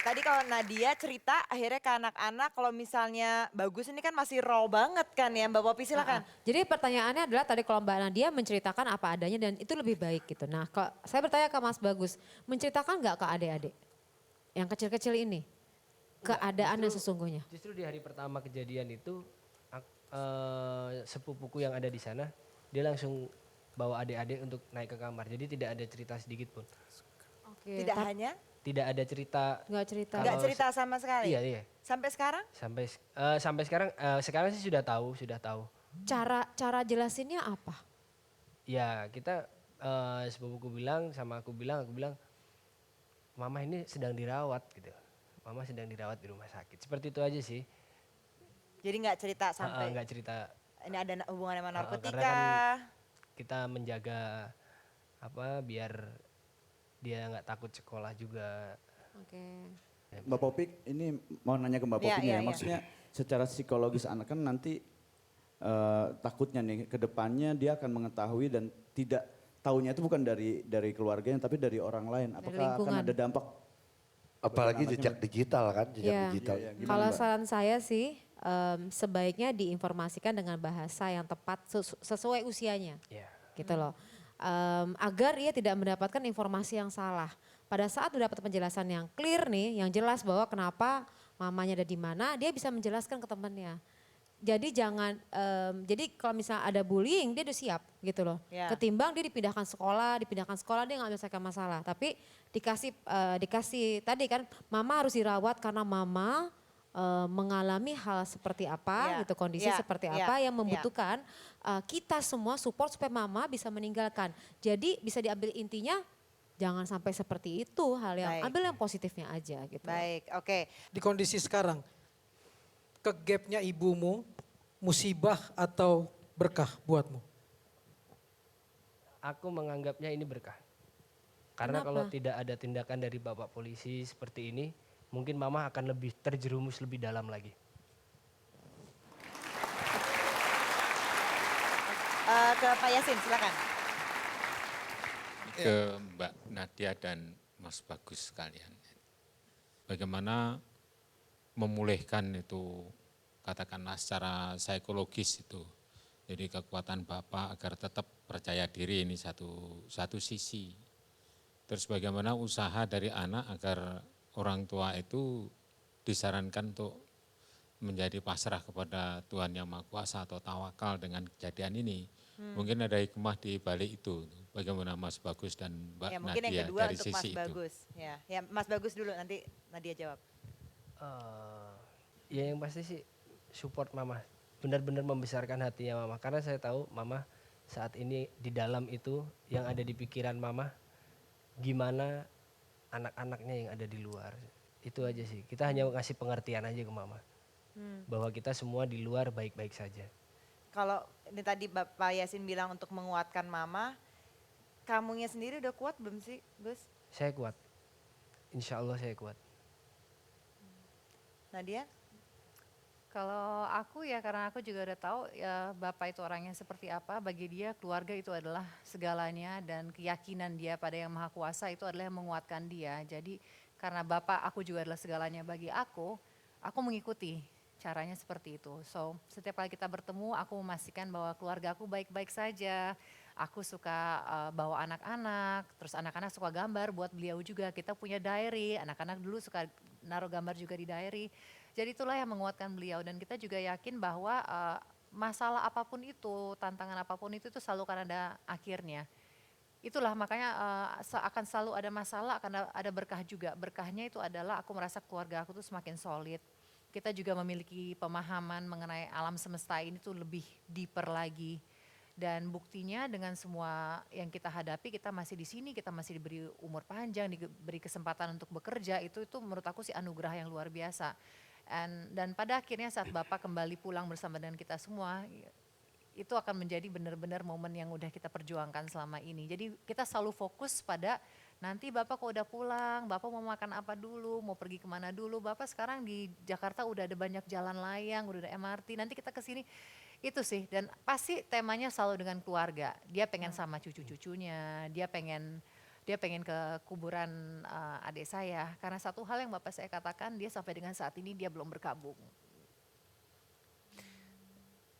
tadi kalau Nadia cerita akhirnya ke anak-anak kalau misalnya Bagus ini kan masih raw banget kan ya Mbak Popi silakan. Jadi pertanyaannya adalah tadi kalau Mbak Nadia menceritakan apa adanya dan itu lebih baik gitu. Nah kalau saya bertanya ke Mas Bagus, menceritakan nggak ke adik-adik yang kecil-kecil ini? Keadaannya sesungguhnya. Justru di hari pertama kejadian itu sepupuku yang ada di sana dia langsung bawa adik-adik untuk naik ke kamar. Jadi tidak ada cerita sedikit pun. Oke, Tidak hanya Tidak ada cerita. nggak cerita. nggak cerita sama sekali. Iya, iya. Sampai sekarang? Sampai sekarang sih sudah tahu. Cara jelasinnya apa? Ya kita sepupuku bilang sama aku bilang mama ini sedang dirawat gitu. Mama sedang dirawat di rumah sakit. Seperti itu aja sih. Jadi nggak cerita sampai Nggak cerita. ini ada hubungan sama narkotika. Karena kan kita menjaga biar dia nggak takut sekolah juga. Oke. Mbak Popik, ini mau nanya ke Mbak Iya, Popik iya, ya, iya. maksudnya secara psikologis anak kan nanti takutnya nih ke depannya dia akan mengetahui dan tidak tahunya itu bukan dari keluarganya tapi dari orang lain. Apakah akan lingkungan. ada dampak? Apalagi anaknya, jejak digital kan, jejak Iya. digital. Iya, iya. Gimana, Kalau Mbak? saran saya sih sebaiknya diinformasikan dengan bahasa yang tepat sesuai usianya. Ya. Gitu loh. Agar ia tidak mendapatkan informasi yang salah. Pada saat udah dapat penjelasan yang clear nih, yang jelas bahwa kenapa mamanya ada di mana, dia bisa menjelaskan ke temannya. Jadi jangan, jadi kalau misalnya ada bullying dia udah siap gitu loh. Ya. Ketimbang dia dipindahkan sekolah dia nggak menyelesaikan masalah. Tapi dikasih tadi kan mama harus dirawat karena mama mengalami hal seperti apa Ya, gitu, kondisi ya, seperti ya, apa yang ya. membutuhkan kita semua support supaya mama bisa meninggalkan. Jadi bisa diambil intinya jangan sampai seperti itu hal yang Baik. ambil yang positifnya aja gitu. Baik, oke. Di kondisi sekarang, ke gapnya ibumu, musibah atau berkah buatmu? Aku menganggapnya ini berkah. Karena kalau Kenapa? tidak ada tindakan dari bapak polisi seperti ini, mungkin mama akan lebih terjerumus lebih dalam lagi. Ke Pak Yasin silakan. Ke Mbak Nadia dan Mas Bagus sekalian. Bagaimana memulihkan itu katakanlah secara psikologis itu. Jadi kekuatan Bapak agar tetap percaya diri ini satu sisi. Terus bagaimana usaha dari anak agar orang tua itu disarankan untuk menjadi pasrah kepada Tuhan Yang Maha Kuasa atau tawakal dengan kejadian ini. Mungkin ada hikmah di balik itu. Bagaimana Mas Bagus dan Mbak Ya mungkin yang Nadia kedua dari untuk Mas sisi itu. Bagus. Ya Mas Bagus dulu nanti Nadia jawab. Ya yang pasti sih support mama. Benar-benar membesarkan hatinya mama. Karena saya tahu mama saat ini di dalam itu yang ada di pikiran mama. Gimana anak-anaknya yang ada di luar. Itu aja sih. Kita hanya ngasih pengertian aja ke mama. Bahwa kita semua di luar baik-baik saja. Kalau ini tadi Bapak Yasin bilang untuk menguatkan mama, kamunya sendiri udah kuat belum sih Gus? Saya kuat. Insya Allah saya kuat. Nadia? Kalau aku ya karena aku juga udah tahu ya Bapak itu orangnya seperti apa, bagi dia keluarga itu adalah segalanya dan keyakinan dia pada Yang Maha Kuasa itu adalah yang menguatkan dia. Jadi karena Bapak aku juga adalah segalanya bagi aku mengikuti caranya seperti itu. So setiap kali kita bertemu aku memastikan bahwa keluarga aku baik-baik saja. Aku suka bawa anak-anak, terus anak-anak suka gambar buat beliau juga. Kita punya diary, anak-anak dulu suka naruh gambar juga di diary. Jadi itulah yang menguatkan beliau dan kita juga yakin bahwa masalah apapun itu, tantangan apapun itu selalu akan ada akhirnya. Itulah makanya akan selalu ada masalah, akan ada berkah juga. Berkahnya itu adalah aku merasa keluarga aku tuh semakin solid. Kita juga memiliki pemahaman mengenai alam semesta ini tuh lebih deeper lagi. Dan buktinya dengan semua yang kita hadapi, kita masih di sini, kita masih diberi umur panjang, diberi kesempatan untuk bekerja, itu menurut aku sih anugerah yang luar biasa. Dan pada akhirnya saat Bapak kembali pulang bersama dengan kita semua, itu akan menjadi benar-benar momen yang udah kita perjuangkan selama ini. Jadi kita selalu fokus pada nanti Bapak kalau udah pulang, Bapak mau makan apa dulu, mau pergi kemana dulu. Bapak sekarang di Jakarta udah ada banyak jalan layang, udah ada MRT, nanti kita kesini. Itu sih, dan pasti temanya selalu dengan keluarga. Dia pengen sama cucu-cucunya, dia dia pengen ke kuburan adik saya. Karena satu hal yang bapak saya katakan, dia sampai dengan saat ini dia belum berkabung.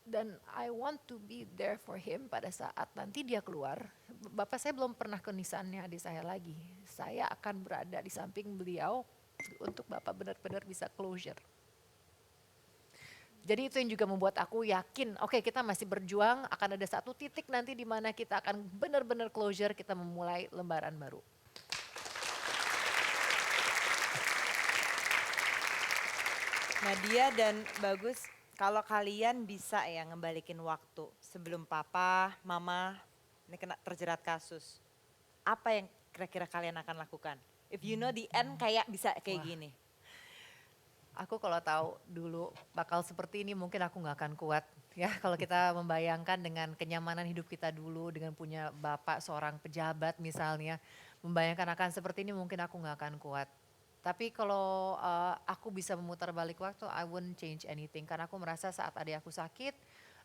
Dan I want to be there for him pada saat nanti dia keluar. Bapak saya belum pernah ke nisannya adik saya lagi. Saya akan berada di samping beliau untuk bapak benar-benar bisa closure. Jadi itu yang juga membuat aku yakin, oke, kita masih berjuang, akan ada satu titik nanti di mana kita akan benar-benar closure, kita memulai lembaran baru. Nadia dan Bagus, kalau kalian bisa ya ngembalikin waktu sebelum papa, mama ini kena terjerat kasus. Apa yang kira-kira kalian akan lakukan? If you know the end kayak bisa kayak gini. Aku kalau tahu dulu bakal seperti ini mungkin aku nggak akan kuat. Ya kalau kita membayangkan dengan kenyamanan hidup kita dulu, dengan punya bapak seorang pejabat misalnya. Membayangkan akan seperti ini mungkin aku nggak akan kuat. Tapi kalau aku bisa memutar balik waktu, I wouldn't change anything. Karena aku merasa saat adik aku sakit,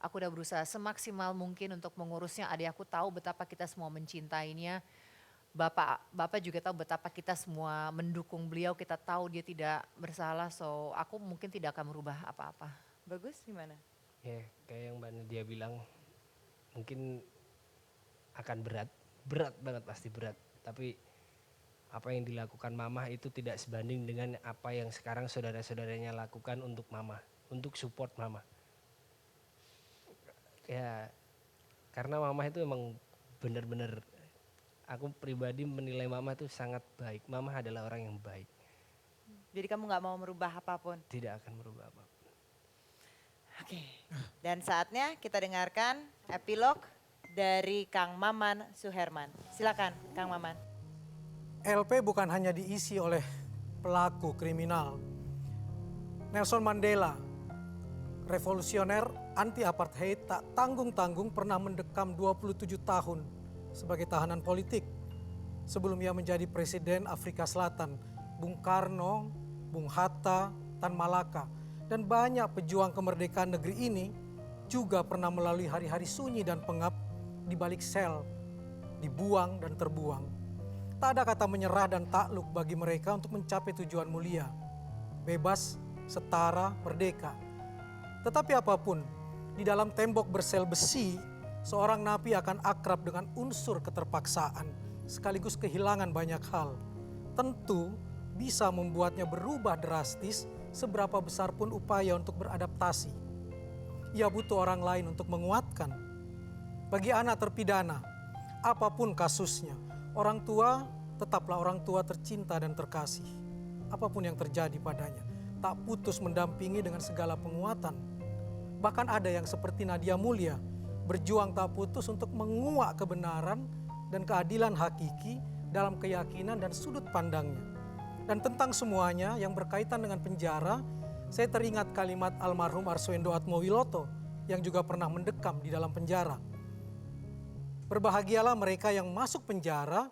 aku udah berusaha semaksimal mungkin untuk mengurusnya. Adik aku tahu betapa kita semua mencintainya. Bapak juga tahu betapa kita semua mendukung beliau. Kita tahu dia tidak bersalah, so aku mungkin tidak akan merubah apa-apa. Bagus gimana? Ya kayak yang Mbak Nadia bilang, mungkin akan berat banget pasti berat. Tapi apa yang dilakukan mama itu tidak sebanding dengan apa yang sekarang saudara-saudaranya lakukan untuk mama, untuk support mama. Ya karena mama itu emang benar-benar, aku pribadi menilai mama itu sangat baik. Mama adalah orang yang baik. Jadi kamu nggak mau merubah apapun? Tidak akan merubah apapun. Oke. Dan saatnya kita dengarkan epilog dari Kang Maman Suherman. Silakan Kang Maman. LP bukan hanya diisi oleh pelaku kriminal. Nelson Mandela, revolusioner anti-apartheid tak tanggung-tanggung pernah mendekam 27 tahun sebagai tahanan politik. Sebelum ia menjadi presiden Afrika Selatan, Bung Karno, Bung Hatta, Tan Malaka, dan banyak pejuang kemerdekaan negeri ini juga pernah melalui hari-hari sunyi dan pengap di balik sel, dibuang dan terbuang. Tak ada kata menyerah dan takluk bagi mereka untuk mencapai tujuan mulia, bebas, setara, merdeka. Tetapi apapun, di dalam tembok bersel besi, seorang napi akan akrab dengan unsur keterpaksaan, sekaligus kehilangan banyak hal. Tentu bisa membuatnya berubah drastis seberapa besar pun upaya untuk beradaptasi. Ia butuh orang lain untuk menguatkan. Bagi anak terpidana, apapun kasusnya, orang tua tetaplah orang tua tercinta dan terkasih. Apapun yang terjadi padanya, tak putus mendampingi dengan segala penguatan. Bahkan ada yang seperti Nadia Mulya, berjuang tak putus untuk menguak kebenaran dan keadilan hakiki dalam keyakinan dan sudut pandangnya. Dan tentang semuanya yang berkaitan dengan penjara, saya teringat kalimat almarhum Arswendo Atmowiloto yang juga pernah mendekam di dalam penjara. Berbahagialah mereka yang masuk penjara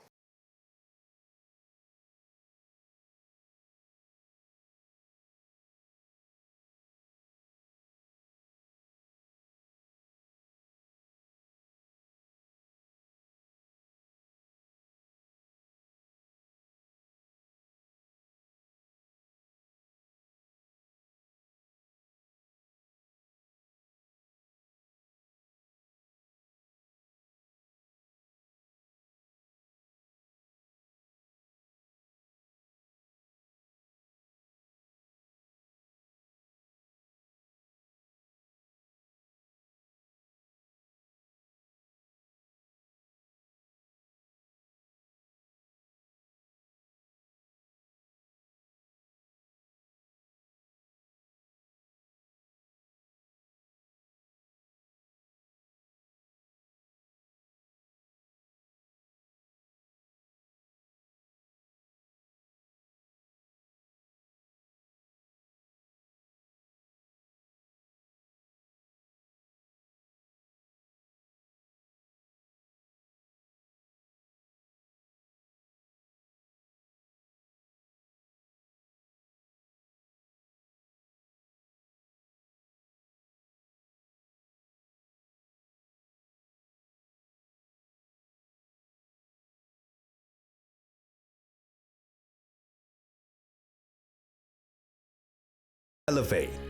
Elevate.